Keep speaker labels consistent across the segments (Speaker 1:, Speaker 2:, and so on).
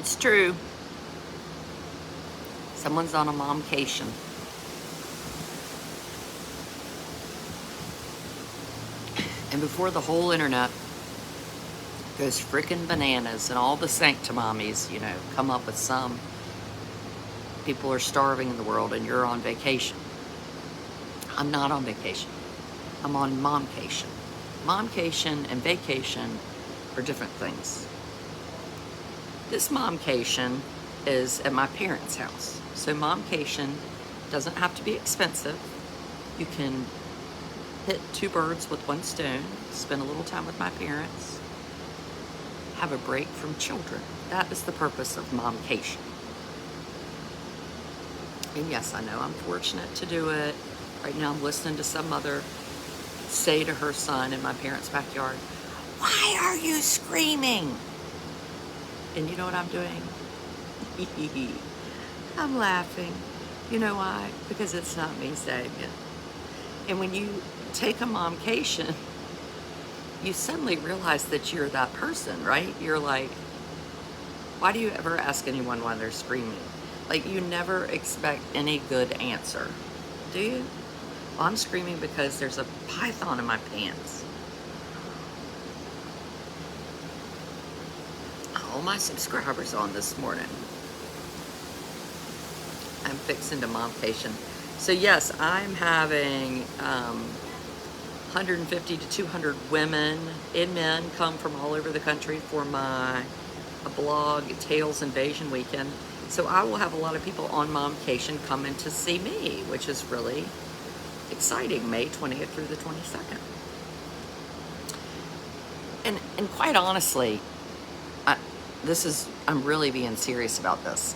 Speaker 1: It's true. Someone's on a momcation. And before the whole internet goes frickin' bananas and all the sanctimommies, come up with some, people are starving in the world and you're on vacation. I'm not on vacation. I'm on momcation. Momcation and vacation are different things. This momcation is at my parents' house. So momcation doesn't have to be expensive. You can hit two birds with one stone, spend a little time with my parents, have a break from children. That is the purpose of momcation. And yes, I know I'm fortunate to do it. Right now I'm listening to some mother say to her son in my parents' backyard, "Why are you screaming?" And you know what I'm doing? I'm laughing. You know why? Because it's not me saying it. And when you take a momcation, you suddenly realize that you're that person, right? You're like, why do you ever ask anyone why they're screaming? Like, you never expect any good answer, do you? Well, I'm screaming because there's a python in my pants. All my subscribers on this morning. I'm fixing to momcation. So yes, I'm having 150 to 200 women and men come from all over the country for my blog, Tales Invasion Weekend. So I will have a lot of people on momcation coming to see me, which is really exciting, May 20th through the 22nd. And quite honestly, I'm really being serious about this.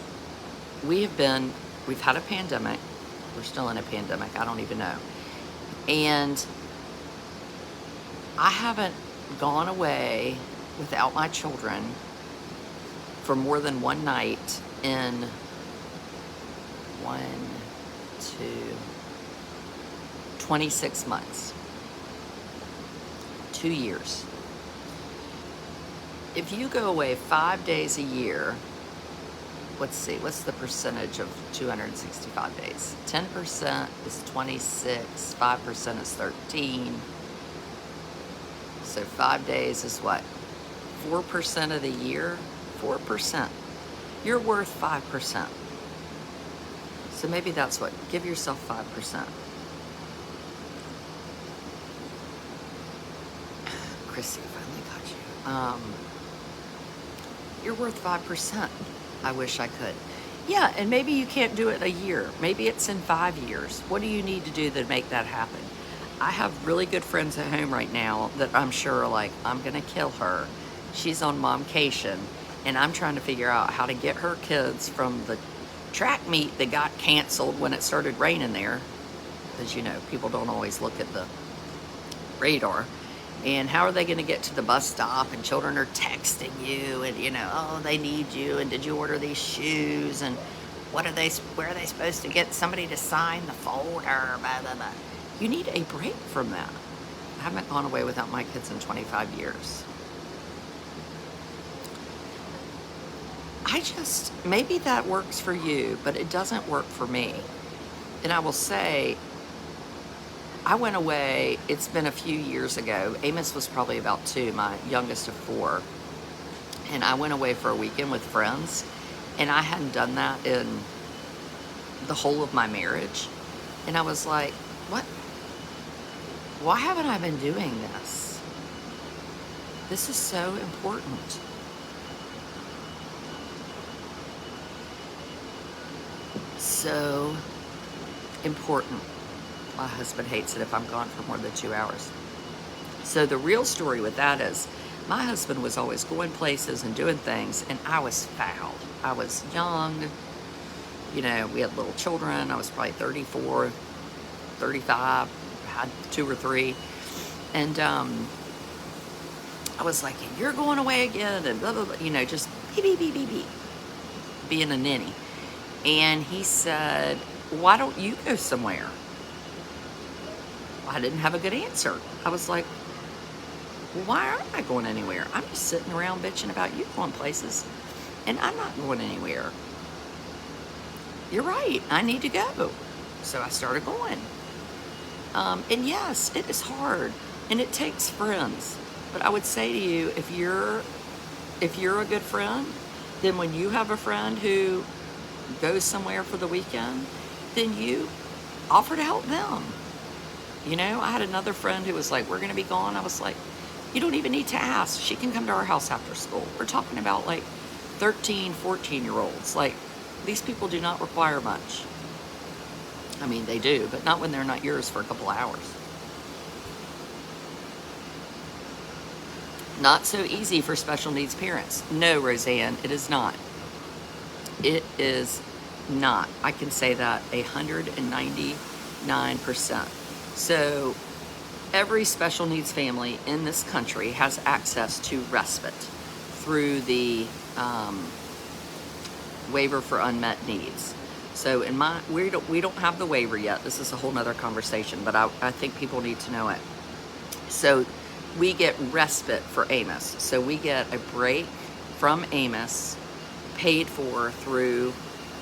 Speaker 1: We've had a pandemic. We're still in a pandemic. I don't even know. And I haven't gone away without my children for more than one night in 26 months. 2 years. If you go away 5 days a year, let's see, what's the percentage of 265 days? 10% is 26, 5% is 13. So 5 days is what? 4% of the year? 4%. You're worth 5%. So maybe that's what, give yourself 5%. Chrissy, finally got you. You're worth 5%. I wish I could. Yeah, and maybe you can't do it a year. Maybe it's in 5 years. What do you need to do to make that happen? I have really good friends at home right now that I'm sure are like, I'm gonna kill her. She's on momcation, and I'm trying to figure out how to get her kids from the track meet that got canceled when it started raining there. Because, people don't always look at the radar. And how are they going to get to the bus stop? And children are texting you, and oh, they need you, and did you order these shoes? And where are they supposed to get somebody to sign the folder? Blah, blah, blah. You need a break from that. I haven't gone away without my kids in 25 years. Maybe that works for you, but it doesn't work for me. And I will say, I went away, it's been a few years ago. Amos was probably about 2, my youngest of 4. And I went away for a weekend with friends. And I hadn't done that in the whole of my marriage. And I was like, what? Why haven't I been doing this? This is so important. So important. My husband hates it if I'm gone for more than 2 hours. So the real story with that is, my husband was always going places and doing things, and I was foul. I was young. We had little children. I was probably 34, 35, had 2 or 3. And I was like, you're going away again, and blah, blah, blah, just beep, beep, beep, beep, beep, being a ninny. And he said, why don't you go somewhere? I didn't have a good answer. I was like, well, why aren't I going anywhere? I'm just sitting around bitching about you going places. And I'm not going anywhere. You're right. I need to go. So I started going. And yes, it is hard and it takes friends. But I would say to you, if you're a good friend, then when you have a friend who goes somewhere for the weekend, then you offer to help them. You know, I had another friend who was like, we're going to be gone. I was like, you don't even need to ask. She can come to our house after school. We're talking about like 13, 14-year-olds. Like, these people do not require much. I mean, they do, but not when they're not yours for a couple hours. Not so easy for special needs parents. No, Roseanne, it is not. It is not. I can say that 199%. So every special needs family in this country has access to respite through the waiver for unmet needs. So we don't have the waiver yet. This is a whole nother conversation, but I think people need to know it. So we get respite for Amos. So we get a break from Amos paid for through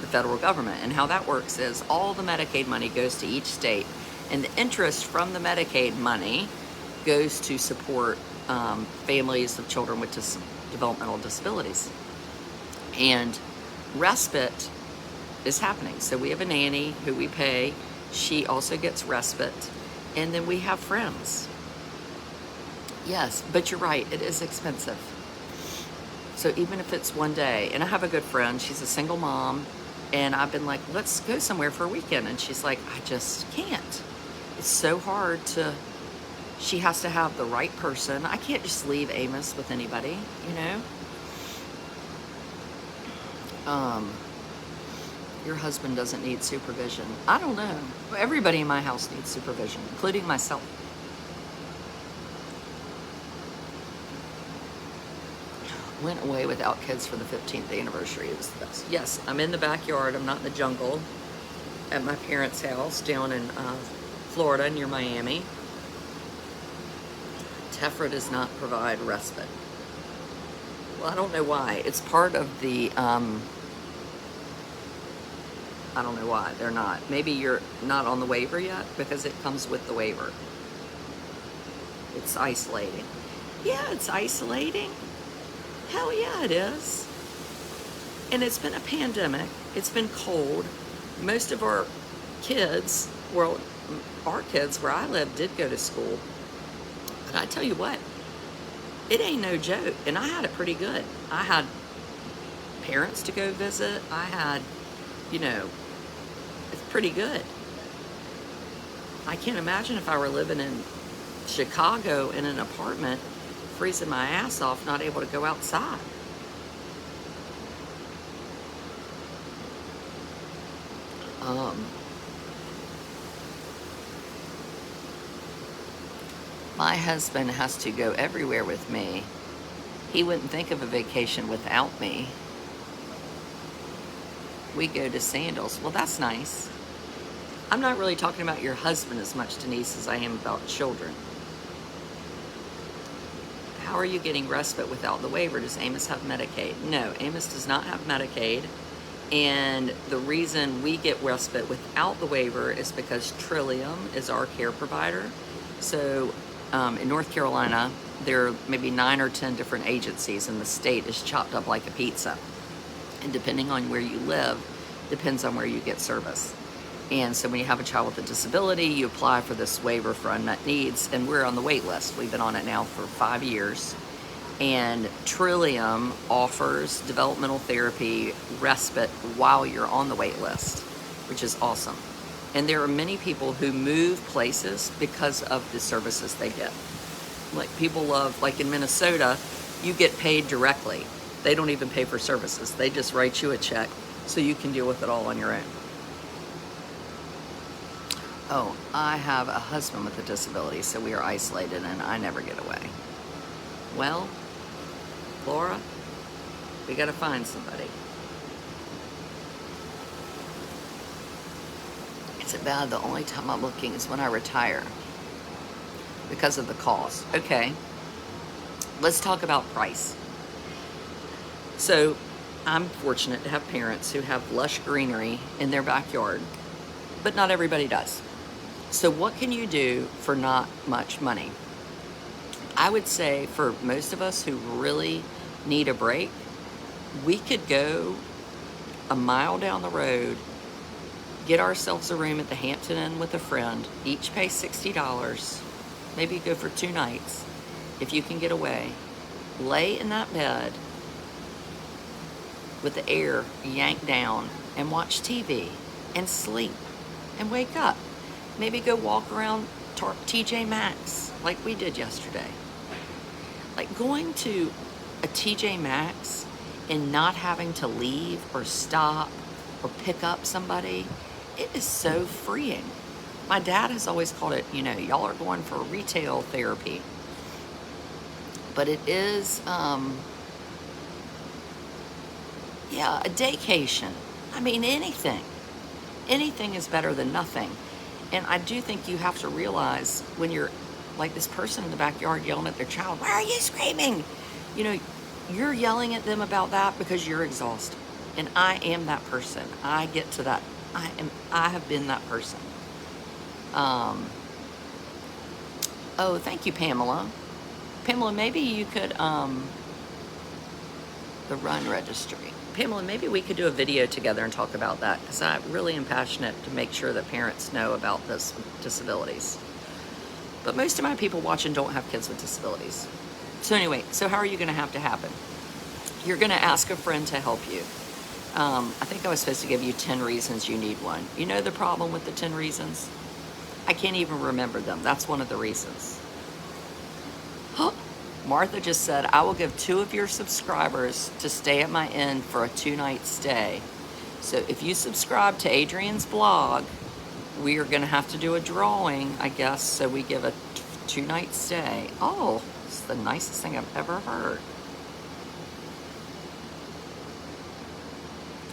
Speaker 1: the federal government. And how that works is all the Medicaid money goes to each state, and the interest from the Medicaid money goes to support families of children with developmental disabilities. And respite is happening. So we have a nanny who we pay. She also gets respite. And then we have friends. Yes, but you're right, it is expensive. So even if it's one day, and I have a good friend, she's a single mom, and I've been like, let's go somewhere for a weekend. And she's like, I just can't. It's so hard she has to have the right person. I can't just leave Amos with anybody, you know? Your husband doesn't need supervision. I don't know. Everybody in my house needs supervision, including myself. Went away without kids for the 15th anniversary. It was the best. Yes, I'm in the backyard. I'm not in the jungle. At my parents' house down in Florida near Miami. Tefra does not provide respite. Well, I don't know why. It's part of the, I don't know why they're not. Maybe you're not on the waiver yet because it comes with the waiver. It's isolating. Yeah, it's isolating. Hell yeah, it is. And it's been a pandemic. It's been cold. Most of our kids, well, our kids where I live did go to school. But I tell you what, it ain't no joke. And I had it pretty good. I had parents to go visit. I had, you know, it's pretty good. I can't imagine if I were living in Chicago in an apartment, freezing my ass off, not able to go outside. My husband has to go everywhere with me. He wouldn't think of a vacation without me. We go to Sandals. Well, that's nice. I'm not really talking about your husband as much, Denise, as I am about children. How are you getting respite without the waiver? Does Amos have Medicaid? No, Amos does not have Medicaid. And the reason we get respite without the waiver is because Trillium is our care provider. So in North Carolina, there are maybe 9 or 10 different agencies, and the state is chopped up like a pizza. And depending on where you live, depends on where you get service. And so when you have a child with a disability, you apply for this waiver for unmet needs, and we're on the wait list. We've been on it now for 5 years. And Trillium offers developmental therapy respite while you're on the wait list, which is awesome. And there are many people who move places because of the services they get. Like people love, like in Minnesota, you get paid directly. They don't even pay for services. They just write you a check so you can deal with it all on your own. Oh, I have a husband with a disability, so we are isolated and I never get away. Well, Laura, we gotta find somebody. Is it bad? The only time I'm looking is when I retire because of the cost. Okay, let's talk about price. So I'm fortunate to have parents who have lush greenery in their backyard, but not everybody does. So what can you do for not much money? I would say for most of us who really need a break, we could go a mile down the road, get ourselves a room at the Hampton Inn with a friend, each pay $60, maybe go for 2 nights, if you can get away, lay in that bed with the air yanked down and watch TV and sleep and wake up. Maybe go walk around TJ Maxx like we did yesterday. Like going to a TJ Maxx and not having to leave or stop or pick up somebody, it is so freeing. My dad has always called it, y'all are going for retail therapy. But it is, a daycation. I mean, anything is better than nothing. And I do think you have to realize when you're like this person in the backyard yelling at their child, why are you screaming? You're yelling at them about that because you're exhausted. And I am that person. I get to that. I have been that person. Oh, thank you, Pamela. Pamela, maybe you could, the run registry. Pamela, maybe we could do a video together and talk about that, because I really am passionate to make sure that parents know about this with disabilities. But most of my people watching don't have kids with disabilities. So anyway, so how are you going to have to happen? You're going to ask a friend to help you. I think I was supposed to give you 10 reasons you need one. You know the problem with the 10 reasons? I can't even remember them. That's one of the reasons. Martha just said, I will give 2 of your subscribers to stay at my inn for a 2-night stay. So if you subscribe to Adrian's blog, we are going to have to do a drawing, I guess, so we give a 2-night stay. Oh, it's the nicest thing I've ever heard.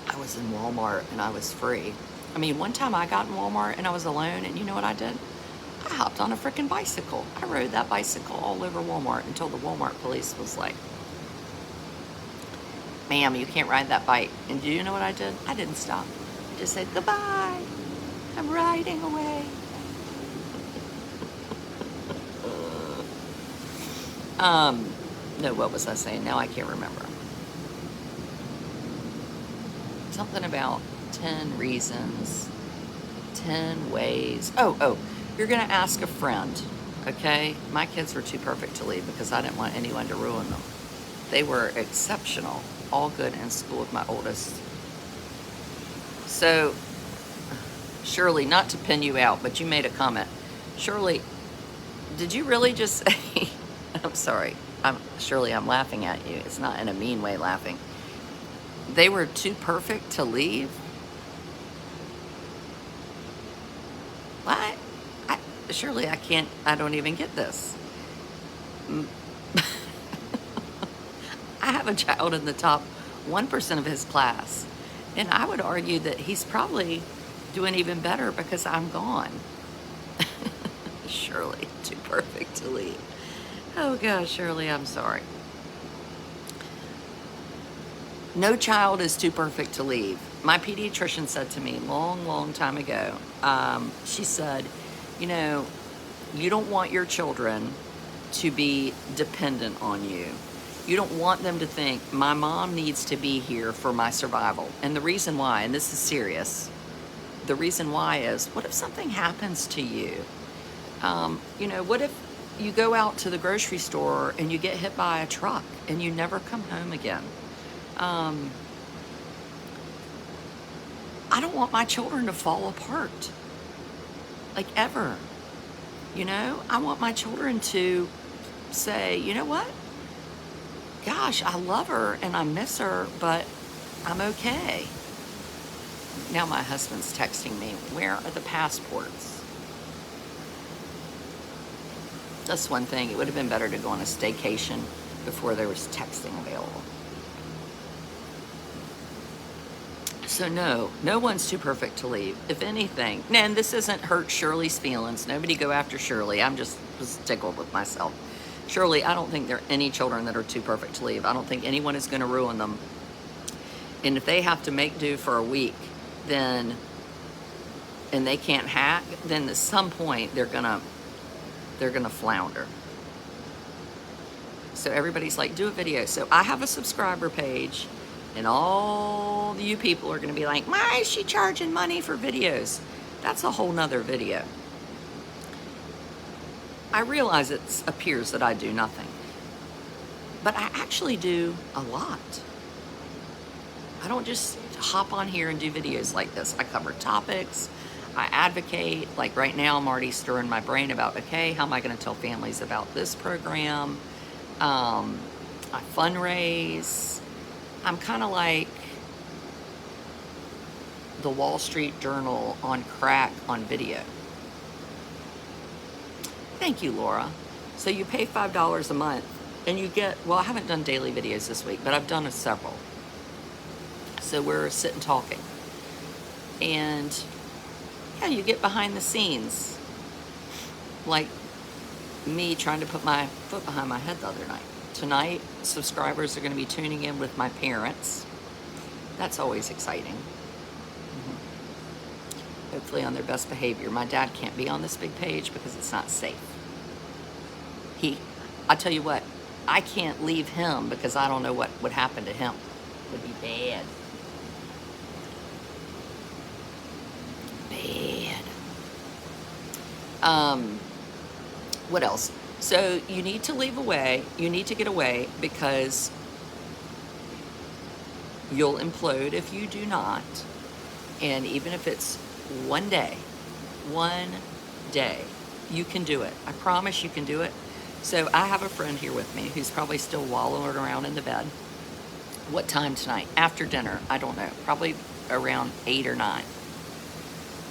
Speaker 1: I was in Walmart and I was free. I mean, one time I got in Walmart and I was alone, and you know what I did? I hopped on a freaking bicycle. I rode that bicycle all over Walmart until the Walmart police was like, ma'am, you can't ride that bike. And do you know what I did? I didn't stop. I just said, goodbye. I'm riding away. No, what was I saying? Now I can't remember. Something about 10 reasons, 10 ways. Oh, you're going to ask a friend, okay? My kids were too perfect to leave because I didn't want anyone to ruin them. They were exceptional, all good in school with my oldest. So, Shirley, not to pin you out, but you made a comment. Shirley, did you really just say, I'm sorry, Shirley, I'm laughing at you. It's not in a mean way laughing. They were too perfect to leave? What? Surely I don't even get this. I have a child in the top 1% of his class, and I would argue that he's probably doing even better because I'm gone. Surely, too perfect to leave. Oh gosh, Shirley, I'm sorry. No child is too perfect to leave. My pediatrician said to me long time ago, she said, you don't want your children to be dependent on you. You don't want them to think, my mom needs to be here for my survival. And the reason why, and this is serious, the reason why is, what if something happens to you? What if you go out to the grocery store and you get hit by a truck and you never come home again? I don't want my children to fall apart, like ever. I want my children to say, you know what? Gosh, I love her and I miss her, but I'm okay. Now my husband's texting me, where are the passports? That's one thing. It would have been better to go on a staycation before there was texting available. So no one's too perfect to leave. If anything, and this isn't hurt Shirley's feelings. Nobody go after Shirley. I'm just tickled with myself. Shirley, I don't think there are any children that are too perfect to leave. I don't think anyone is going to ruin them. And if they have to make do for a week, then, and they can't hack, then at some point they're gonna flounder. So everybody's like, do a video. So I have a subscriber page, and all you people are gonna be like, why is she charging money for videos? That's a whole nother video. I realize it appears that I do nothing, but I actually do a lot. I don't just hop on here and do videos like this. I cover topics, I advocate. Like right now, I'm already stirring my brain about, okay, how am I gonna tell families about this program? I fundraise. I'm kind of like the Wall Street Journal on crack on video. Thank you, Laura. So you pay $5 a month and you get, well, I haven't done daily videos this week, but I've done several. So we're sitting talking. And yeah, you get behind the scenes. Like me trying to put my foot behind my head the other night. Tonight, subscribers are going to be tuning in with my parents. That's always exciting. Hopefully on their best behavior. My dad can't be on this big page because it's not safe. I tell you what, I can't leave him because I don't know what would happen to him. It would be bad. Bad. What else? So you need to leave away. You need to get away because you'll implode if you do not. And even if it's one day, you can do it. I promise you can do it. So I have a friend here with me who's probably still wallowing around in the bed. What time tonight? After dinner? I don't know. Probably around 8 or 9.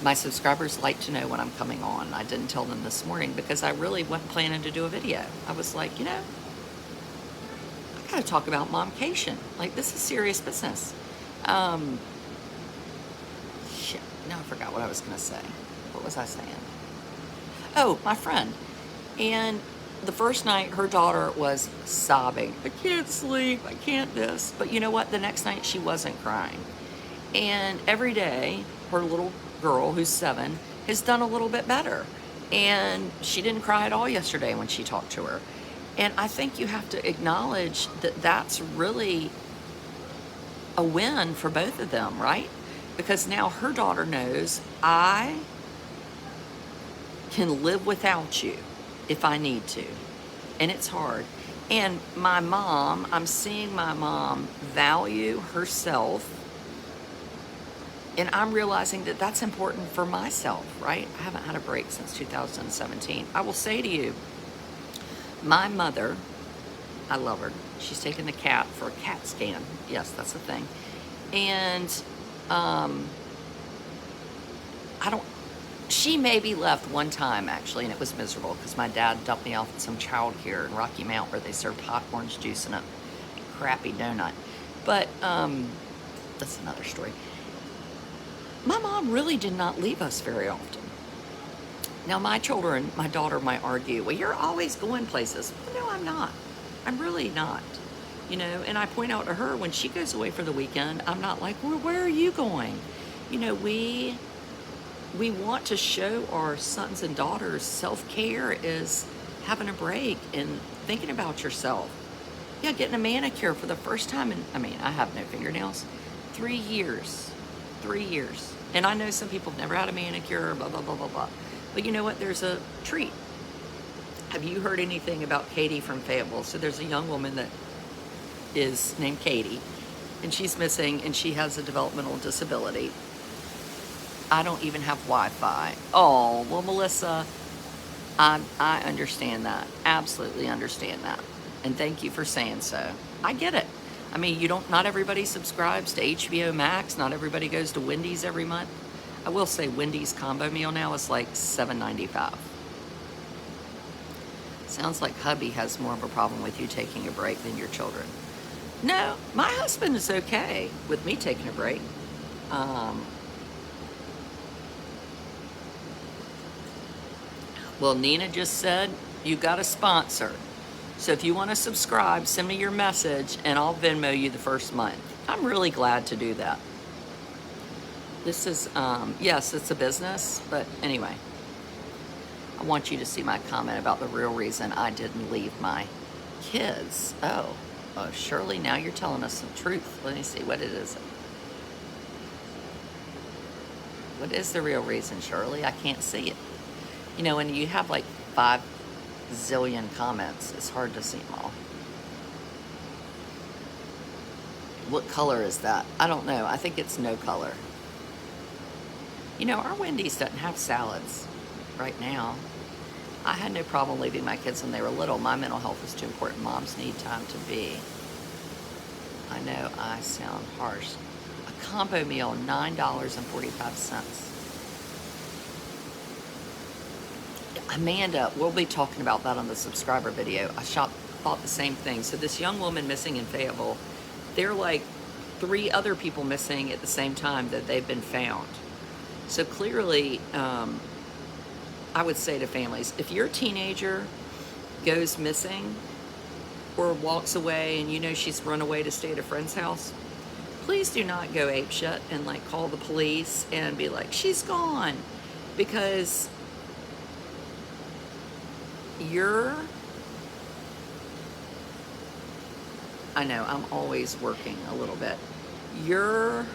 Speaker 1: My subscribers like to know when I'm coming on. I didn't tell them this morning because I really wasn't planning to do a video. I was like, I gotta talk about Momcation. Like, this is serious business. Shit, now I forgot what I was gonna say. What was I saying? Oh, my friend. And the first night, her daughter was sobbing. I can't sleep, I can't this. But you know what? The next night, she wasn't crying. And every day, her little girl, who's 7, has done a little bit better. And she didn't cry at all yesterday when she talked to her. And I think you have to acknowledge that that's really a win for both of them, right? Because now her daughter knows I can live without you if I need to. And it's hard. And my mom, I'm seeing my mom value herself. And I'm realizing that that's important for myself, right? I haven't had a break since 2017. I will say to you, my mother, I love her. She's taking the cat for a CAT scan. Yes, that's the thing. And she maybe left one time actually, and it was miserable because my dad dumped me off at some child care in Rocky Mount where they served hot orange juice and a crappy donut. But that's another story. My mom really did not leave us very often. Now my children, my daughter might argue, well, you're always going places. Well, no, I'm not. I'm really not. And I point out to her when she goes away for the weekend, I'm not like, well, where are you going? We want to show our sons and daughters self-care is having a break and thinking about yourself. Yeah, getting a manicure for the first time I have no fingernails. 3 years. 3 years. And I know some people have never had a manicure, blah, blah, blah, blah, blah. But you know what? There's a treat. Have you heard anything about Katie from Fayetteville? So there's a young woman that is named Katie, and she's missing, and she has a developmental disability. I don't even have Wi-Fi. Oh, well, Melissa, I understand that. Absolutely understand that. And thank you for saying so. I get it. Not everybody subscribes to HBO Max. Not everybody goes to Wendy's every month. I will say Wendy's combo meal now is like $7.95. Sounds like hubby has more of a problem with you taking a break than your children. No, my husband is okay with me taking a break. Well, Nina just said you got a sponsor. So if you want to subscribe, send me your message and I'll Venmo you the first month. I'm really glad to do that. This is, yes, it's a business, but anyway, I want you to see my comment about the real reason I didn't leave my kids. Oh, Shirley, now you're telling us some truth. Let me see what it is. What is the real reason, Shirley? I can't see it. You know, when you have like 5 zillion comments, it's hard to see them all. What color is that? I don't know. I think it's no color. You know, our Wendy's doesn't have salads right now. I had no problem leaving my kids when they were little. My mental health is too important. Moms need time to be. I know I sound harsh. A combo meal, $9.45. Amanda, we'll be talking about that on the subscriber video. I thought the same thing. So this young woman missing in Fayetteville, there are like 3 other people missing at the same time that they've been found. So clearly, I would say to families, if your teenager goes missing or walks away and you know she's run away to stay at a friend's house, please do not go apeshit and like call the police and be like, she's gone. Because I know I'm always working a little bit. You're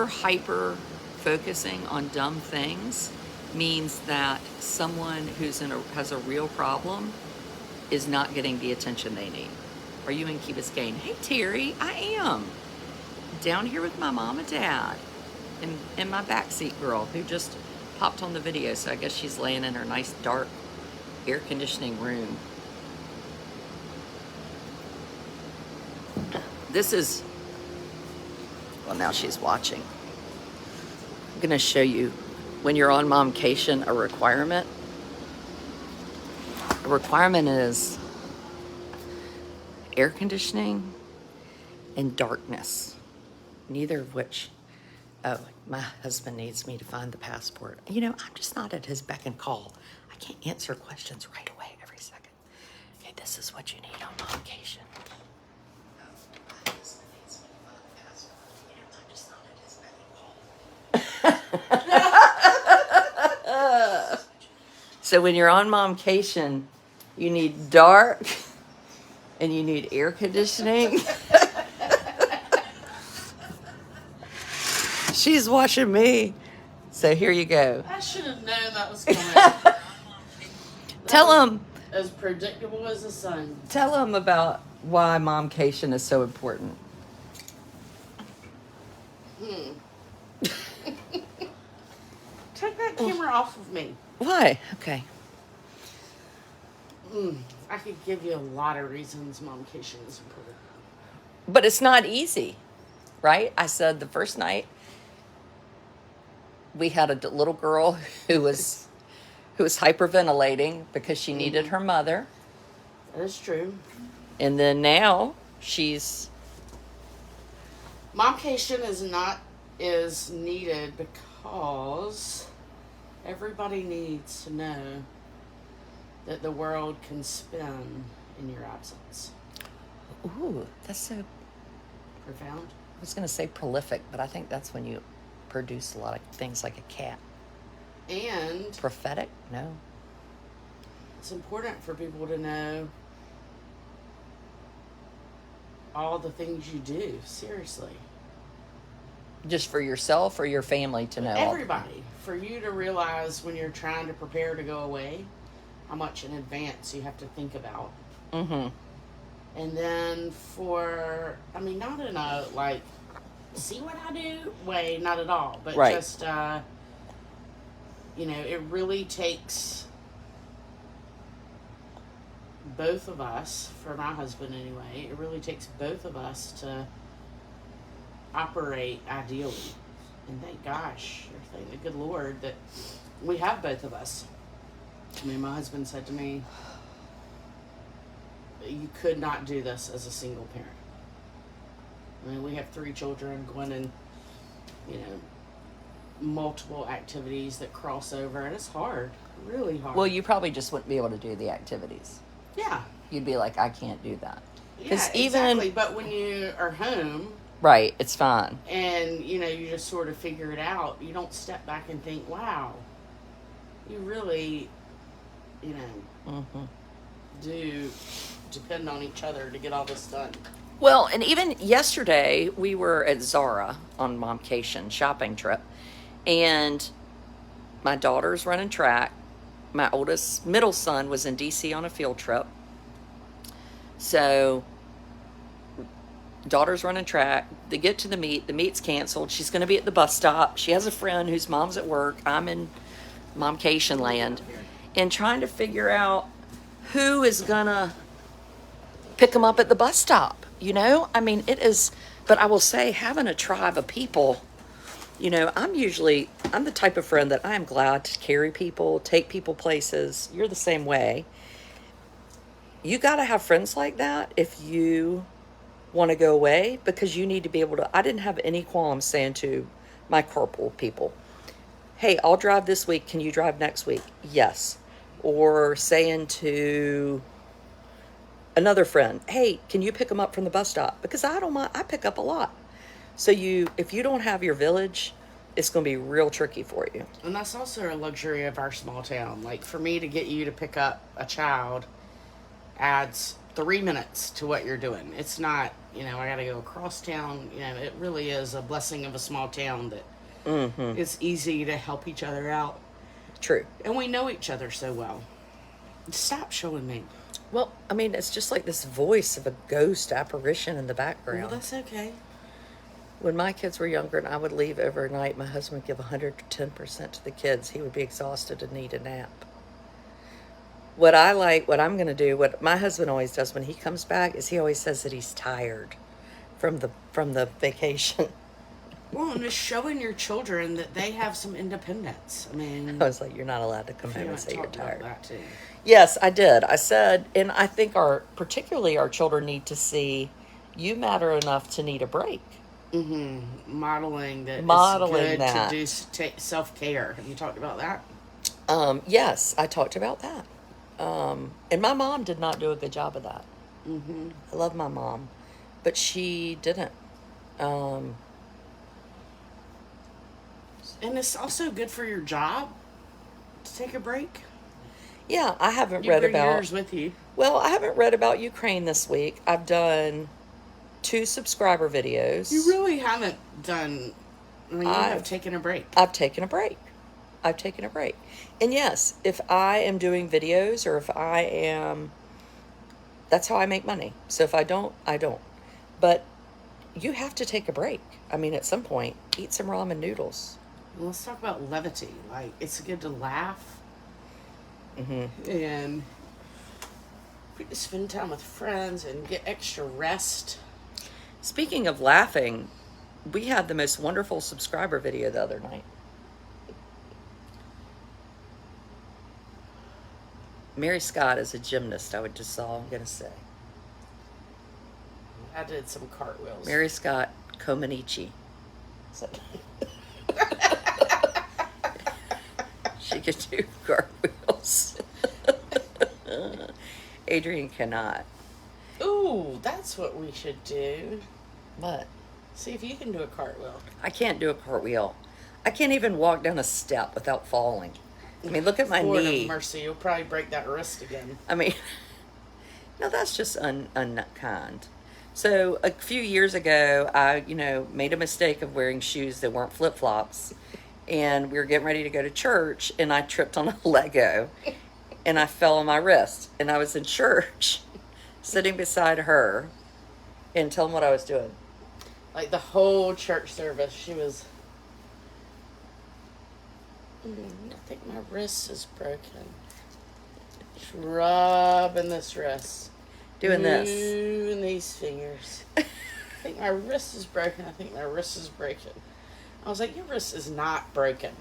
Speaker 1: hyper focusing on dumb things means that someone who's has a real problem is not getting the attention they need. Are you in Key Biscayne? Hey Terry, I am down here with my mom and dad and my backseat girl who just popped on the video, so I guess she's laying in her nice dark air conditioning room. This is, well, now she's watching. I'm gonna show you, when you're on Momcation, a requirement. A requirement is air conditioning and darkness, neither of which, oh, my husband needs me to find the passport. You know, I'm just not at his beck and call. I can't answer questions right away every second. Okay, this is what you need on Momcation. So when you're on Momcation, you need dark and you need air conditioning. She's watching me. So here you go.
Speaker 2: I should have known that was coming.
Speaker 1: Tell them.
Speaker 2: As predictable as the sun.
Speaker 1: Tell them about why Momcation is so important.
Speaker 2: Take that camera off of me.
Speaker 1: Why? Okay.
Speaker 2: I could give you a lot of reasons Momcation is important.
Speaker 1: But it's not easy, right? I said the first night we had a little girl who was hyperventilating because she needed her mother.
Speaker 2: That is true.
Speaker 1: And then now she's...
Speaker 2: Momcation is needed because everybody needs to know that the world can spin in your absence.
Speaker 1: Ooh, that's so...
Speaker 2: Profound?
Speaker 1: I was going to say prolific, but I think that's when you produce a lot of things like a cat.
Speaker 2: And...
Speaker 1: Prophetic? No.
Speaker 2: It's important for people to know all the things you do, seriously.
Speaker 1: Just for yourself or your family to know?
Speaker 2: Everybody. For you to realize when you're trying to prepare to go away, how much in advance you have to think about.
Speaker 1: Mm-hmm.
Speaker 2: And then not in a, like, see what I do way, not at all. But
Speaker 1: right.
Speaker 2: Just, it really takes both of us, for my husband anyway, it really takes both of us to operate ideally. And thank gosh, or thank the good Lord that we have both of us. I mean, my husband said to me, you could not do this as a single parent. I mean, we have 3 children going in, multiple activities that cross over, and it's hard, really hard.
Speaker 1: Well, you probably just wouldn't be able to do the activities.
Speaker 2: Yeah.
Speaker 1: You'd be like, I can't do that.
Speaker 2: Yeah, exactly. But when you are home,
Speaker 1: right, it's fine.
Speaker 2: and you just sort of figure it out, you don't step back and think, wow, you really, you know,
Speaker 1: Mm-hmm.
Speaker 2: do depend on each other to get all this done.
Speaker 1: Well, and even yesterday, we were at Zara on Momcation shopping trip, and my daughter's running track. My middle son was in DC on a field trip. So, daughter's running track. They get to the meet. The meet's canceled. She's going to be at the bus stop. She has a friend whose mom's at work. I'm in Momcation land, and trying to figure out who is going to pick them up at the bus stop. I mean, it is, but I will say, having a tribe of people, I'm the type of friend that I am glad to carry people, take people places. You're the same way. You got to have friends like that if you want to go away, because you need to be able to. I didn't have any qualms saying to my carpool people, hey, I'll drive this week. Can you drive next week? Yes. Or saying to another friend, hey, can you pick them up from the bus stop? Because I don't mind, I pick up a lot. So if you don't have your village, it's going to be real tricky for you.
Speaker 2: And that's also a luxury of our small town. Like, for me to get you to pick up a child adds 3 minutes to what you're doing. It's not, I got to go across town. It really is a blessing of a small town that it's easy to help each other out.
Speaker 1: True.
Speaker 2: And we know each other so well. Stop showing me.
Speaker 1: Well, I mean, it's just like this voice of a ghost apparition in the background.
Speaker 2: Well, that's okay.
Speaker 1: When my kids were younger and I would leave overnight, my husband would give 110% to the kids. He would be exhausted and need a nap. What I'm going to do, what my husband always does when he comes back, is he always says that he's tired from the vacation.
Speaker 2: Well, and just showing your children that they have some independence. I mean,
Speaker 1: I was like, you're not allowed to come home and say you're tired.
Speaker 2: That too.
Speaker 1: Yes, I did. I said, and I think particularly our children need to see you matter enough to need a break.
Speaker 2: Mm-hmm. Modeling that
Speaker 1: Modeling
Speaker 2: it's
Speaker 1: that.
Speaker 2: good to do self-care. Have you talked about that?
Speaker 1: Yes, I talked about that. And my mom did not do a good job of that.
Speaker 2: Mm-hmm.
Speaker 1: I love my mom, but she didn't.
Speaker 2: And it's also good for your job to take a break.
Speaker 1: Yeah, I haven't
Speaker 2: You
Speaker 1: read
Speaker 2: bring
Speaker 1: about.
Speaker 2: yours with you.
Speaker 1: Well, I haven't read about Ukraine this week. I've done 2 subscriber videos.
Speaker 2: You really haven't done. I mean, you have taken a break.
Speaker 1: I've taken a break. And yes, if I am doing videos or if I am, that's how I make money. So if I don't, I don't. But you have to take a break. I mean, at some point, eat some ramen noodles.
Speaker 2: Well, let's talk about levity. Like, it's good to laugh.
Speaker 1: Mm-hmm.
Speaker 2: And spend time with friends and get extra rest.
Speaker 1: Speaking of laughing, we had the most wonderful subscriber video the other night. Mary Scott is a gymnast, I'm going to say.
Speaker 2: I did some cartwheels.
Speaker 1: Mary Scott Komanichi. So, she could do cartwheels. Adrian cannot.
Speaker 2: Ooh, that's what we should do.
Speaker 1: What?
Speaker 2: See if you can do a cartwheel.
Speaker 1: I can't do a cartwheel. I can't even walk down a step without falling. I mean, look at my
Speaker 2: Lord
Speaker 1: knee.
Speaker 2: of mercy, you'll probably break that wrist again.
Speaker 1: I mean, no, that's just unkind. So a few years ago, I, made a mistake of wearing shoes that weren't flip-flops. And we were getting ready to go to church, and I tripped on a Lego, and I fell on my wrist. And I was in church, sitting beside her, and tell them what I was doing.
Speaker 2: Like the whole church service, she was... I think my wrist is broken. Just rubbing this wrist.
Speaker 1: Doing this.
Speaker 2: Moving these fingers. I think my wrist is broken. I think my wrist is breaking. I was like, your wrist is not broken.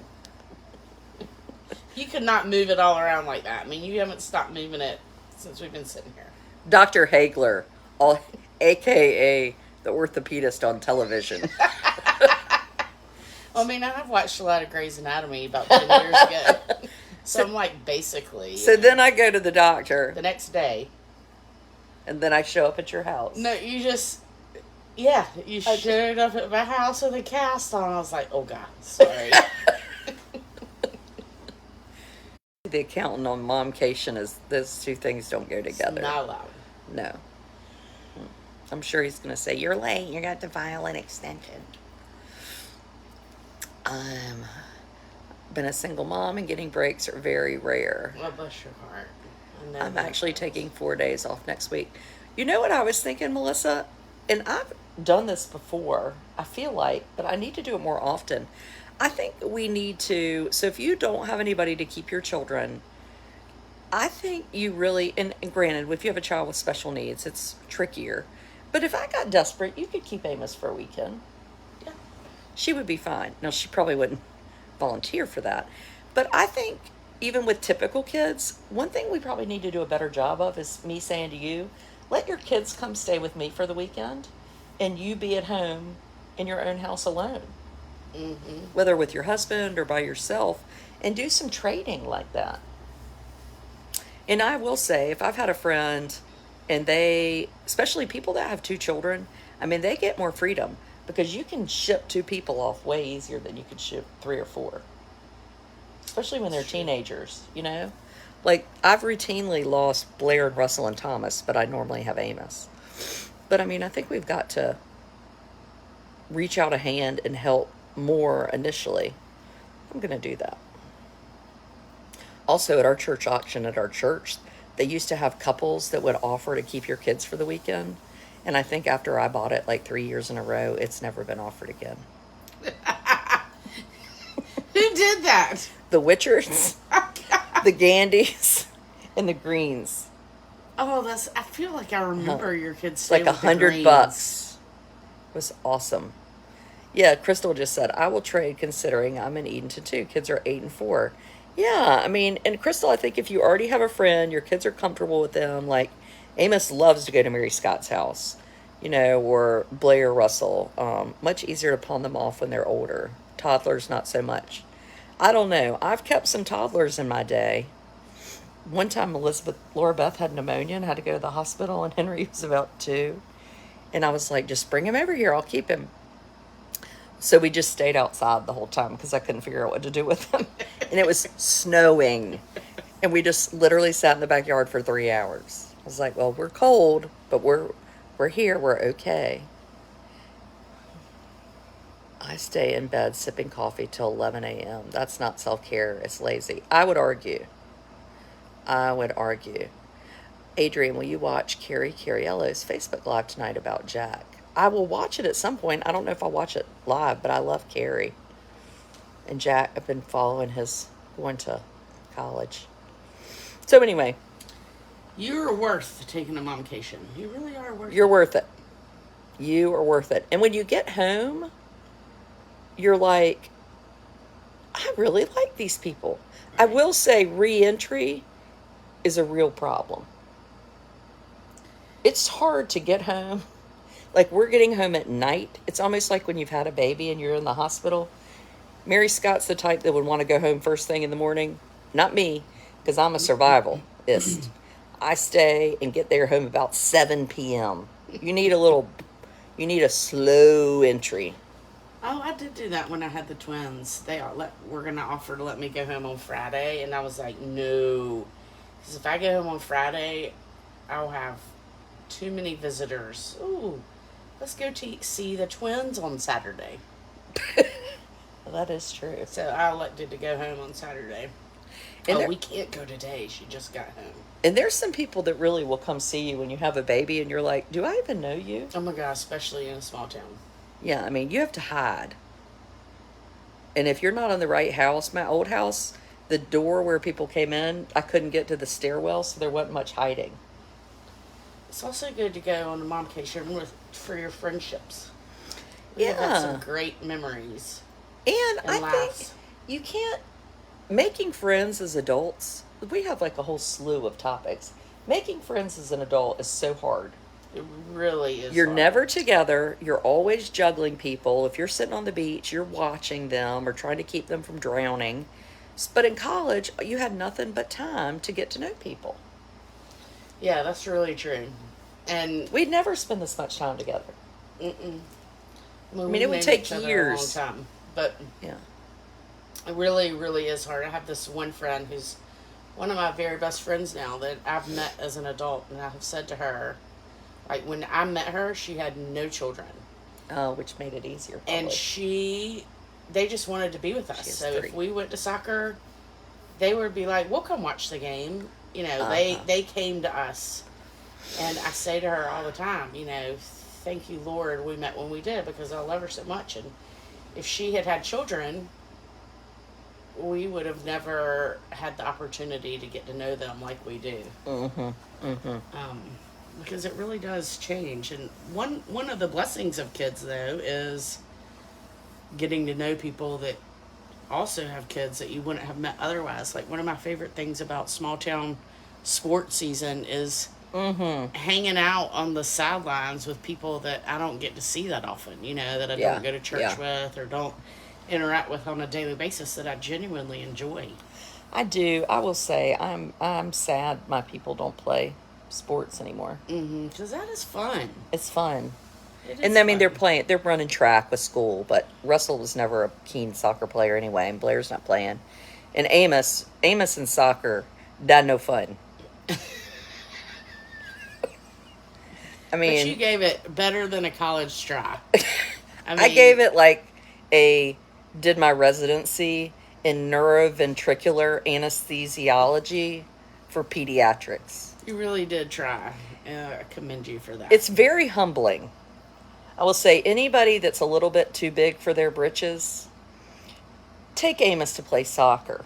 Speaker 2: You could not move it all around like that. I mean, you haven't stopped moving it since we've been sitting here.
Speaker 1: Dr. Hagler, a.k.a. the orthopedist on television.
Speaker 2: Well, I mean, I've watched a lot of Grey's Anatomy about 10 years ago. So I'm like, basically.
Speaker 1: So then I go to the doctor.
Speaker 2: The next day.
Speaker 1: And then I show up at your house.
Speaker 2: No, you just, yeah, you
Speaker 1: I
Speaker 2: showed up at my house with a cast on. I was like, oh God, sorry.
Speaker 1: The accountant on Momcation is those two things don't go
Speaker 2: It's
Speaker 1: together.
Speaker 2: not allowed.
Speaker 1: No. I'm sure he's going to say, "You're late. You got to file an extension." Been a single mom and getting breaks are very rare.
Speaker 2: Well, bless your heart. I know
Speaker 1: I'm
Speaker 2: that.
Speaker 1: actually taking 4 days off next week. You know what I was thinking, Melissa? And I've done this before, I feel like, but I need to do it more often. I think we need to, so if you don't have anybody to keep your children, I think you really, and granted, if you have a child with special needs, it's trickier. But if I got desperate, you could keep Amos for a weekend.
Speaker 2: Yeah.
Speaker 1: She would be fine. Now, she probably wouldn't volunteer for that. But I think even with typical kids, one thing we probably need to do a better job of is me saying to you, let your kids come stay with me for the weekend and you be at home in your own house alone, whether with your husband or by yourself, and do some trading like that. And I will say, if I've had a friend and they, especially people that have two children, I mean, they get more freedom because you can ship two people off way easier than you could ship three or four, especially when they're teenagers, you know? Like, I've routinely lost Blair and Russell and Thomas, but I normally have Amos. But I mean, I think we've got to reach out a hand and help more initially. I'm going to do that. Also, at our church auction at our church, they used to have couples that would offer to keep your kids for the weekend. And I think after I bought it like 3 years in a row, it's never been offered again.
Speaker 2: Who did that?
Speaker 1: The Witchards, the Gandys, and the Greens.
Speaker 2: Oh, that's. I feel like I remember your kids
Speaker 1: It's
Speaker 2: stay
Speaker 1: like
Speaker 2: with the
Speaker 1: $100.
Speaker 2: Greens.
Speaker 1: It was awesome. Yeah, Crystal just said, I will trade considering I'm in Edenton too. Kids are 8 and 4. Yeah, I mean, and Crystal, I think if you already have a friend, your kids are comfortable with them. Like, Amos loves to go to Mary Scott's house, you know, or Blair Russell. Much easier to pawn them off when they're older. Toddlers, not so much. I don't know. I've kept some toddlers in my day. One time, Laura Beth had pneumonia and had to go to the hospital, and Henry was about 2. And I was like, just bring him over here. I'll keep him. So we just stayed outside the whole time because I couldn't figure out what to do with him. And it was snowing. And we just literally sat in the backyard for 3 hours. I was like, well, we're cold, but we're here. We're okay. I stay in bed sipping coffee till 11 a.m. That's not self-care. It's lazy. I would argue. Adrian, will you watch Carrie Cariello's Facebook Live tonight about Jack? I will watch it at some point. I don't know if I'll watch it live, but I love Carrie. And Jack, I've been following his going to college. So anyway.
Speaker 2: You're worth taking a momcation. You really are worth
Speaker 1: You're
Speaker 2: it.
Speaker 1: worth it. You are worth it. And when you get home, you're like, I really like these people. Right. I will say re-entry is a real problem. It's hard to get home. Like, we're getting home at night. It's almost like when you've had a baby and you're in the hospital. Mary Scott's the type that would want to go home first thing in the morning. Not me, because I'm a survivalist. I stay and get there home about 7 p.m. You need a slow entry.
Speaker 2: Oh, I did do that when I had the twins. They were going to offer to let me go home on Friday, and I was like, no. Because if I go home on Friday, I'll have too many visitors. Ooh, let's go see the twins on Saturday.
Speaker 1: Well, that is true.
Speaker 2: So I elected to go home on Saturday. And we can't go today. She just got home.
Speaker 1: And there's some people that really will come see you when you have a baby and you're like, do I even know you?
Speaker 2: Oh my God, especially in a small town.
Speaker 1: Yeah, I mean, you have to hide. And if you're not in the right house, my old house, the door where people came in, I couldn't get to the stairwell, so there wasn't much hiding.
Speaker 2: It's also good to go on a momcation for your friendships.
Speaker 1: Yeah.
Speaker 2: You've had some great memories.
Speaker 1: And I
Speaker 2: laughs.
Speaker 1: think you can't, making friends as adults, we have like a whole slew of topics. Making friends as an adult is so hard.
Speaker 2: It really is.
Speaker 1: You're
Speaker 2: hard.
Speaker 1: never together. You're always juggling people. If you're sitting on the beach, you're watching them or trying to keep them from drowning. But in college, you had nothing but time to get to know people.
Speaker 2: Yeah, that's really true. And
Speaker 1: We'd never spend this much time together.
Speaker 2: mm-mm. I
Speaker 1: I
Speaker 2: mean,
Speaker 1: mean,
Speaker 2: we've
Speaker 1: it would
Speaker 2: known
Speaker 1: take
Speaker 2: each other a long
Speaker 1: years.
Speaker 2: time, but
Speaker 1: Yeah.
Speaker 2: it really, really is hard. I have this one friend who's one of my very best friends now that I've met as an adult, and I have said to her, like when I met her, she had no children,
Speaker 1: Which made it easier,
Speaker 2: and
Speaker 1: probably.
Speaker 2: they just wanted to be with us.
Speaker 1: She has
Speaker 2: So if
Speaker 1: 3.
Speaker 2: we went to soccer, they would be like, "We'll come watch the game." You know,
Speaker 1: Uh-huh.
Speaker 2: they came to us, and I say to her all the time, you know, thank you, Lord, we met when we did because I love her so much. And if she had had children, we would have never had the opportunity to get to know them like we do.
Speaker 1: Mm-hmm. Mm-hmm.
Speaker 2: Um, because it really does change. And one of the blessings of kids though is getting to know people that also have kids that you wouldn't have met otherwise. Like one of my favorite things about small town sports season is
Speaker 1: Mm-hmm.
Speaker 2: hanging out on the sidelines with people that I don't get to see that often, you know, that I
Speaker 1: Yeah.
Speaker 2: don't go to church
Speaker 1: Yeah.
Speaker 2: with or don't interact with on a daily basis that I genuinely enjoy.
Speaker 1: I do. I will say I'm sad my people don't play sports anymore.
Speaker 2: Because that is fun.
Speaker 1: It's fun.
Speaker 2: It
Speaker 1: And
Speaker 2: is
Speaker 1: I mean,
Speaker 2: fun.
Speaker 1: they're running track with school, but Russell was never a keen soccer player anyway, and Blair's not playing. And Amos in soccer, that no fun. I
Speaker 2: But you
Speaker 1: mean,
Speaker 2: gave it better than a college try. I
Speaker 1: I
Speaker 2: mean,
Speaker 1: gave it like did my residency in neuroventricular anesthesiology for pediatrics.
Speaker 2: you really did try. I commend you for that.
Speaker 1: It's very humbling. I will say anybody that's a little bit too big for their britches, take Amos to play soccer.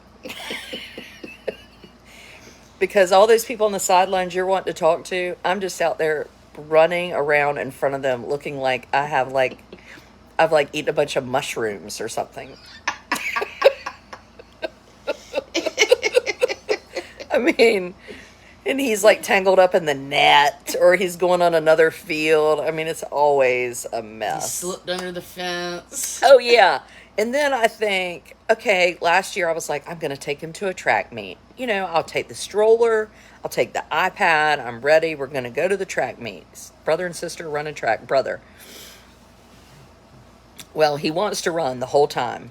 Speaker 1: Because all those people on the sidelines you're wanting to talk to, I'm just out there running around in front of them looking like I've like eaten a bunch of mushrooms or something. I mean, and he's like tangled up in the net or he's going on another field. I mean, it's always a
Speaker 2: You
Speaker 1: mess.
Speaker 2: slipped under the fence.
Speaker 1: Oh, yeah. And then I think, okay, last year I was like, I'm going to take him to a track meet. You know, I'll take the stroller, I'll take the iPad, I'm ready. We're going to go to the track meets. Brother and sister running track, brother. Well, he wants to run the whole time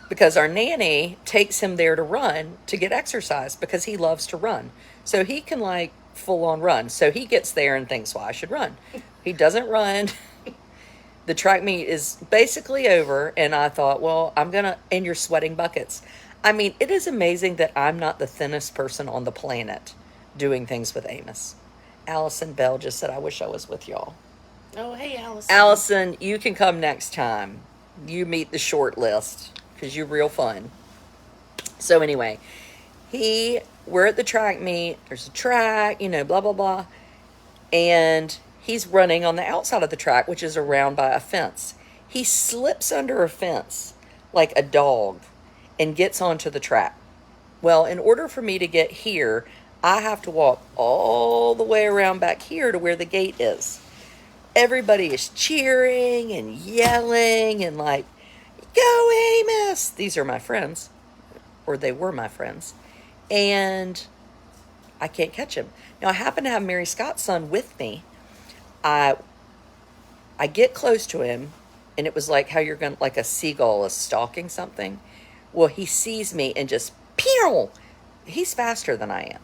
Speaker 1: because our nanny takes him there to run to get exercise because he loves to run. So he can like full on run. So he gets there and thinks, well, I should run. He doesn't run. The track meet is basically over, and I thought, well, and you're sweating buckets. I mean, it is amazing that I'm not the thinnest person on the planet doing things with Amos. Allison Bell just said, I wish I was with y'all.
Speaker 2: Oh, hey, Allison.
Speaker 1: Allison, you can come next time. You meet the short list because you're real fun. So anyway, we're at the track meet. There's a track, you know, blah, blah, blah. And he's running on the outside of the track, which is around by a fence. He slips under a fence like a dog and gets onto the track. Well, in order for me to get here, I have to walk all the way around back here to where the gate is. Everybody is cheering and yelling and like, go Amos! These are my friends, or they were my friends. And I can't catch him. Now, I happen to have Mary Scott's son with me. I get close to him, and it was like how you're going to, like a seagull is stalking something. Well, he sees me and just, pew! He's faster than I am.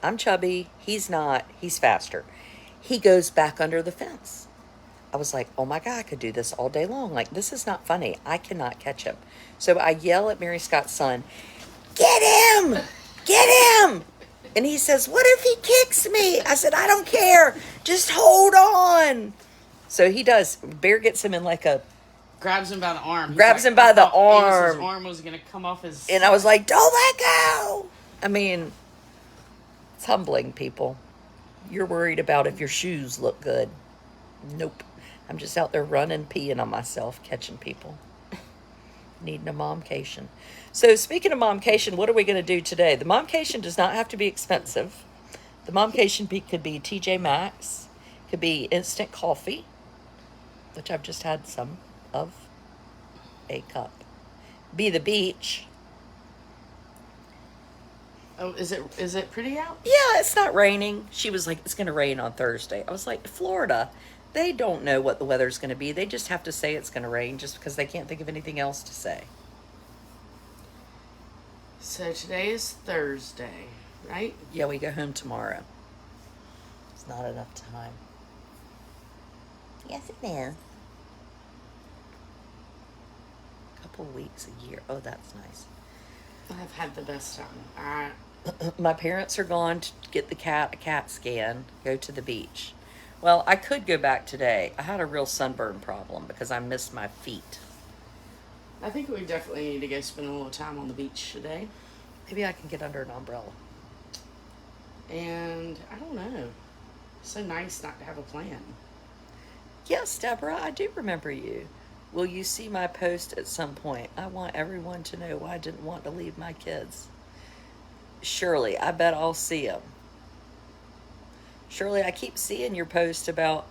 Speaker 1: I'm chubby. He's not. He's faster. He goes back under the fence. I was like, oh my God, I could do this all day long. Like, this is not funny. I cannot catch him. So I yell at Mary Scott's son, get him! Get him! And he says, what if he kicks me? I said, I don't care. Just hold on. So he does. Bear gets him in like a...
Speaker 2: Grabs him by the arm.
Speaker 1: Grabs him by the arm.
Speaker 2: His arm was going to come off his...
Speaker 1: And I was like, don't let go. I mean, it's humbling, people. You're worried about if your shoes look good. Nope. I'm just out there running, peeing on myself, catching people. Needing a momcation. So speaking of momcation, what are we going to do today? The momcation does not have to be expensive. The momcation could be TJ Maxx. Could be instant coffee, which I've just had some of. A cup. Be the beach.
Speaker 2: Oh, is it pretty out?
Speaker 1: Yeah, it's not raining. She was like, it's going to rain on Thursday. I was like, Florida, they don't know what the weather's going to be. They just have to say it's going to rain just because they can't think of anything else to say.
Speaker 2: So today is Thursday, right?
Speaker 1: Yeah, we go home tomorrow. It's not enough time. Yes, it is. A couple weeks a year. Oh, that's nice.
Speaker 2: I've had the best time.
Speaker 1: My parents are gone to get the cat a CAT scan, go to the beach. Well, I could go back today. I had a real sunburn problem because I missed my feet.
Speaker 2: I think we definitely need to go spend a little time on the beach today.
Speaker 1: Maybe I can get under an umbrella.
Speaker 2: And I don't know. It's so nice not to have a plan.
Speaker 1: Yes, Deborah, I do remember you. Will you see my post at some point? I want everyone to know why I didn't want to leave my kids. Shirley, I bet I'll see them. Shirley, I keep seeing your post about,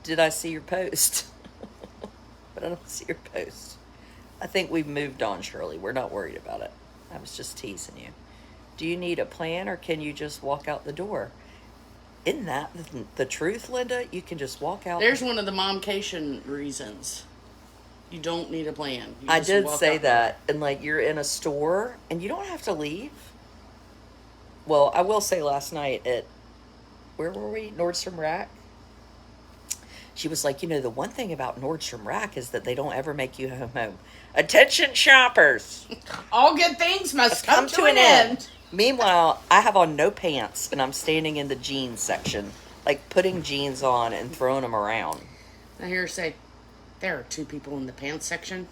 Speaker 1: did I see your post? But I don't see your post. I think we've moved on, Shirley. We're not worried about it. I was just teasing you. Do you need a plan or can you just walk out the door? Isn't that the truth, Linda? You can just walk out.
Speaker 2: There's one of the Momcation reasons. You don't need a plan. You
Speaker 1: I
Speaker 2: just
Speaker 1: did
Speaker 2: walk
Speaker 1: say
Speaker 2: out
Speaker 1: that. And like you're in a store and you don't have to leave. Well, I will say last night at, where were we? Nordstrom Rack. She was like, the one thing about Nordstrom Rack is that they don't ever make you home. Attention shoppers.
Speaker 2: All good things must come to an end.
Speaker 1: Meanwhile, I have on no pants and I'm standing in the jeans section, like putting jeans on and throwing them around.
Speaker 2: I hear her say, there are 2 people in the pants section.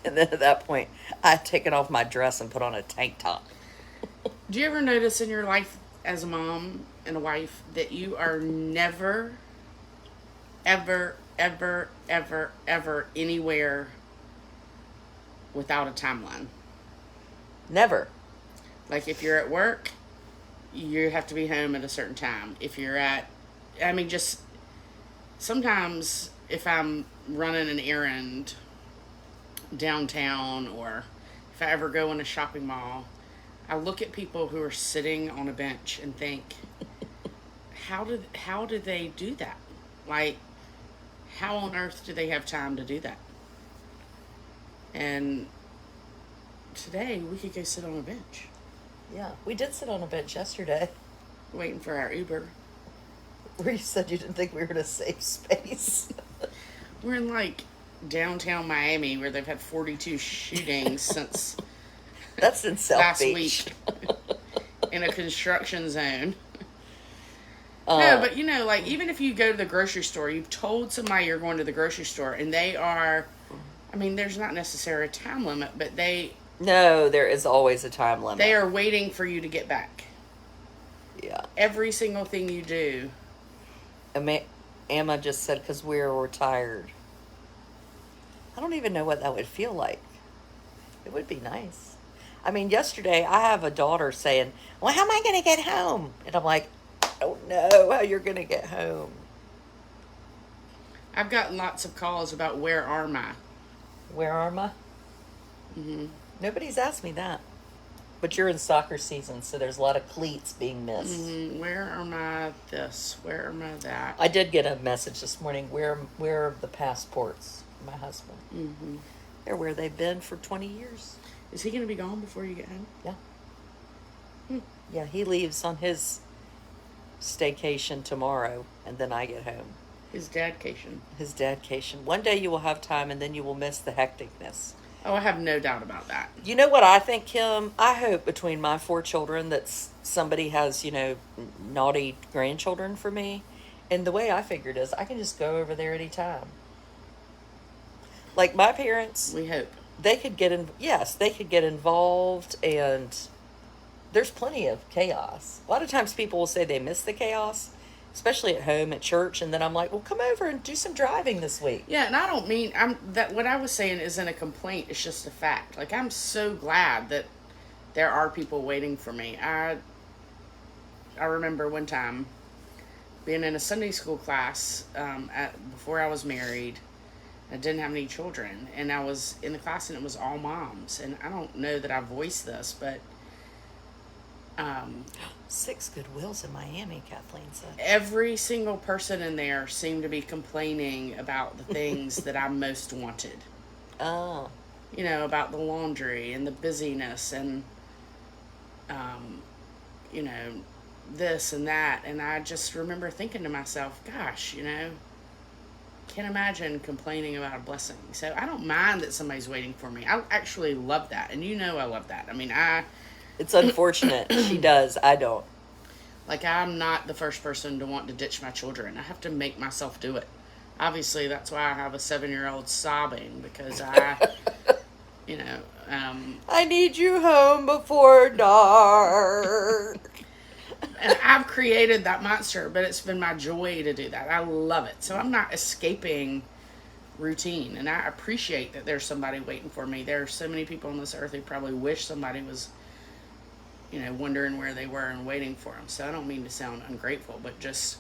Speaker 1: And then at that point, I had taken off my dress and put on a tank top.
Speaker 2: Do you ever notice in your life as a mom and a wife that you are never, ever, ever, ever, ever anywhere without a timeline?
Speaker 1: Never.
Speaker 2: Like if you're at work, you have to be home at a certain time. If you're just sometimes if I'm running an errand downtown or if I ever go in a shopping mall, I look at people who are sitting on a bench and think, how do they do that? Like, how on earth do they have time to do that? And today we could go sit on a bench.
Speaker 1: Yeah, we did sit on a bench yesterday.
Speaker 2: Waiting for our Uber.
Speaker 1: Where you said you didn't think we were in a safe space.
Speaker 2: We're in like downtown Miami where they've had 42 shootings since
Speaker 1: that's in South
Speaker 2: last
Speaker 1: Beach.
Speaker 2: week in a construction zone. No, but like even if you go to the grocery store, you've told somebody you're going to the grocery store and they are, there's not necessarily a time limit, but
Speaker 1: no, there is always a time limit.
Speaker 2: They are waiting for you to get back.
Speaker 1: Yeah.
Speaker 2: Every single thing you do.
Speaker 1: Emma just said, because we're tired. I don't even know what that would feel like. It would be nice. Yesterday I have a daughter saying, well, how am I going to get home? And I'm like, I don't know how you're going to get home.
Speaker 2: I've gotten lots of calls about where are my.
Speaker 1: Where are my? Mm-hmm. Nobody's asked me that. But you're in soccer season, so there's a lot of cleats being missed.
Speaker 2: Mm-hmm. Where am I this? Where am I that?
Speaker 1: I did get a message this morning. Where are the passports? My husband.
Speaker 2: Mm-hmm.
Speaker 1: They're where they've been for 20 years.
Speaker 2: Is he going to be gone before you get home?
Speaker 1: Yeah. Yeah, he leaves on his staycation tomorrow, and then I get home.
Speaker 2: His dadcation.
Speaker 1: His dadcation. One day you will have time, and then you will miss the hecticness.
Speaker 2: Oh, I have no doubt about that.
Speaker 1: You know what I think, Kim? I hope between my 4 children that somebody has, naughty grandchildren for me. And the way I figured is I can just go over there anytime. Like my parents.
Speaker 2: We hope.
Speaker 1: They could get involved, and there's plenty of chaos. A lot of times people will say they miss the chaos, especially at home, at church, and then I'm like, well, come over and do some driving this week.
Speaker 2: Yeah, and I don't mean what I was saying isn't a complaint, it's just a fact. Like, I'm so glad that there are people waiting for me. I remember one time being in a Sunday school class before I was married. I didn't have any children, and I was in the class and it was all moms. And I don't know that I voiced this, but
Speaker 1: 6 Goodwills in Miami, Kathleen said.
Speaker 2: Every single person in there seemed to be complaining about the things that I most wanted.
Speaker 1: Oh.
Speaker 2: About the laundry and the busyness and, you know, this and that. And I just remember thinking to myself, gosh, can't imagine complaining about a blessing. So I don't mind that somebody's waiting for me. I actually love that. And I love that. I mean,
Speaker 1: It's unfortunate. She does. I don't.
Speaker 2: I'm not the first person to want to ditch my children. I have to make myself do it. Obviously, that's why I have a 7-year-old sobbing because
Speaker 1: I need you home before dark.
Speaker 2: and I've created that monster, but it's been my joy to do that. I love it. So I'm not escaping routine, and I appreciate that there's somebody waiting for me. There are so many people on this earth who probably wish somebody was, wondering where they were and waiting for them. So I don't mean to sound ungrateful, but just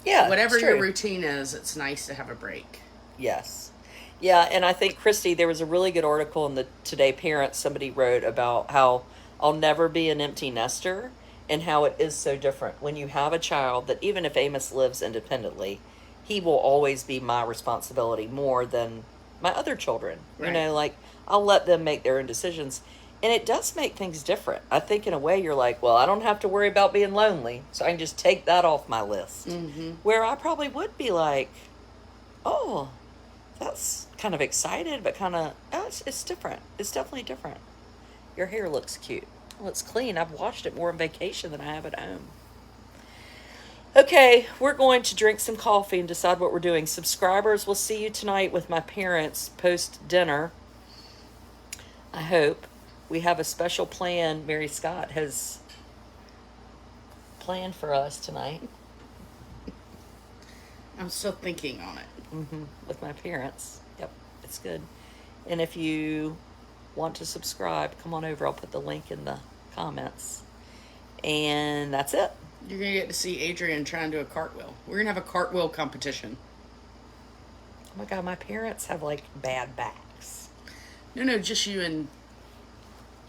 Speaker 1: yeah,
Speaker 2: whatever your routine is, it's nice to have a break.
Speaker 1: Yes. Yeah, and I think, Christy, there was a really good article in the Today Parent somebody wrote about how I'll never be an empty nester and how it is so different when you have a child that even if Amos lives independently, he will always be my responsibility more than my other children.
Speaker 2: Right.
Speaker 1: I'll let them make their own decisions. And it does make things different. I think in a way you're like, well, I don't have to worry about being lonely, so I can just take that off my list.
Speaker 2: Mm-hmm.
Speaker 1: Where I probably would be like, oh, that's kind of excited, but kind of, it's different. It's definitely different. Your hair looks cute. Well, it's clean. I've washed it more on vacation than I have at home. Okay, we're going to drink some coffee and decide what we're doing. Subscribers, we'll see you tonight with my parents post-dinner. I hope. We have a special plan Mary Scott has planned for us tonight.
Speaker 2: I'm still thinking on it.
Speaker 1: With my parents. Yep, it's good. And if you want to subscribe, come on over. I'll put the link in the comments. And that's it.
Speaker 2: You're going to get to see Adrian try and do a cartwheel. We're going to have a cartwheel competition.
Speaker 1: Oh my God, my parents have bad backs.
Speaker 2: No, just you and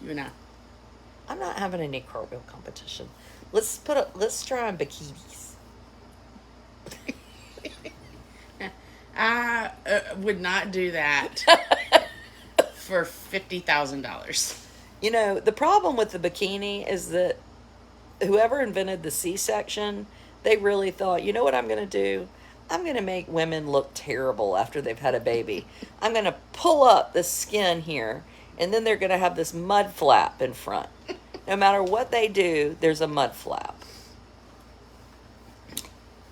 Speaker 2: I.
Speaker 1: I'm not having any cartwheel competition. Let's try on bikinis.
Speaker 2: I would not do that for $50,000.
Speaker 1: The problem with the bikini is that whoever invented the C-section, they really thought, you know what I'm going to do? I'm going to make women look terrible after they've had a baby. I'm going to pull up the skin here, and then they're going to have this mud flap in front. No matter what they do, there's a mud flap.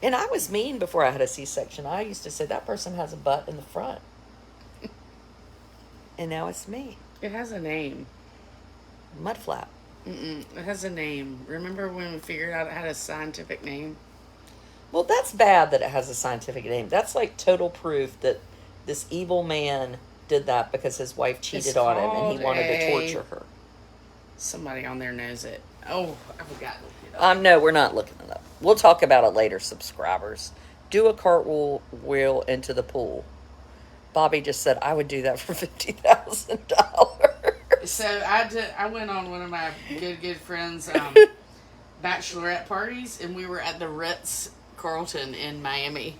Speaker 1: And I was mean before I had a C-section. I used to say, that person has a butt in the front. And now it's me.
Speaker 2: It has a name.
Speaker 1: Mud flap.
Speaker 2: It has a name. Remember when we figured out it had a scientific name?
Speaker 1: Well, that's bad that it has a scientific name. That's total proof that this evil man did that because his wife cheated on him and he wanted to torture her.
Speaker 2: Somebody on there knows it. Oh, I forgot to look it up.
Speaker 1: No, we're not looking it up. We'll talk about it later, subscribers. Do a cartwheel into the pool. Bobby just said I would do that for $50,000.
Speaker 2: So I went on one of my good friends' bachelorette parties, and we were at the Ritz Carlton in Miami.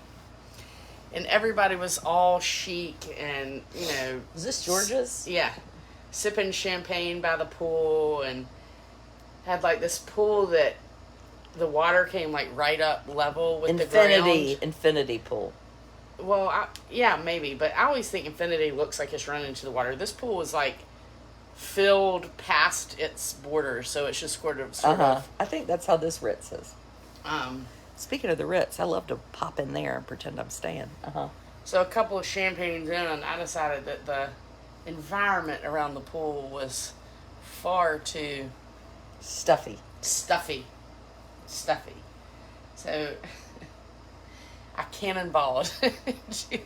Speaker 2: And everybody was all chic and,
Speaker 1: Is this George's?
Speaker 2: Yeah. Sipping champagne by the pool and had this pool that the water came right up level with the ground.
Speaker 1: Infinity pool.
Speaker 2: Well, yeah, maybe. But I always think Infinity looks like it's running into the water. This pool was filled past its borders, so it's just sort of.
Speaker 1: I think that's how this Ritz is. Speaking of the Ritz, I love to pop in there and pretend I'm staying.
Speaker 2: So a couple of champagnes in, I decided that the environment around the pool was far too
Speaker 1: stuffy.
Speaker 2: So I cannonballed into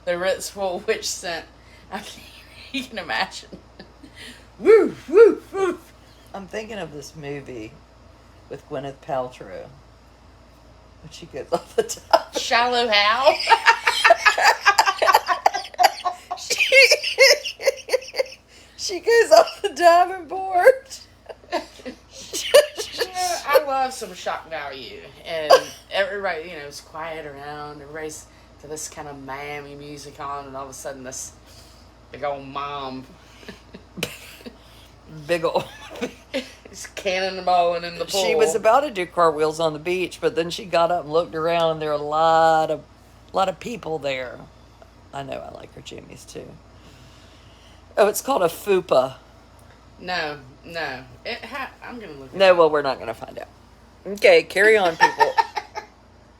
Speaker 2: the Ritz pool, which sent, you can imagine. Woo, woo, woo.
Speaker 1: I'm thinking of this movie with Gwyneth Paltrow. When she goes off the top.
Speaker 2: Shallow Hal.
Speaker 1: She goes off the diving board.
Speaker 2: love some shock value, and everybody, is quiet around. Everybody's to this kind of Miami music on, and all of a sudden this big old mom
Speaker 1: Big old.
Speaker 2: is cannonballing in the pool.
Speaker 1: She was about to do cartwheels on the beach, but then she got up and looked around, and there are a lot of people there. I know, I like her jimmies too. Oh, it's called a fupa.
Speaker 2: No. I'm gonna look.
Speaker 1: No, well, we're not going to find out. Okay, carry on, people.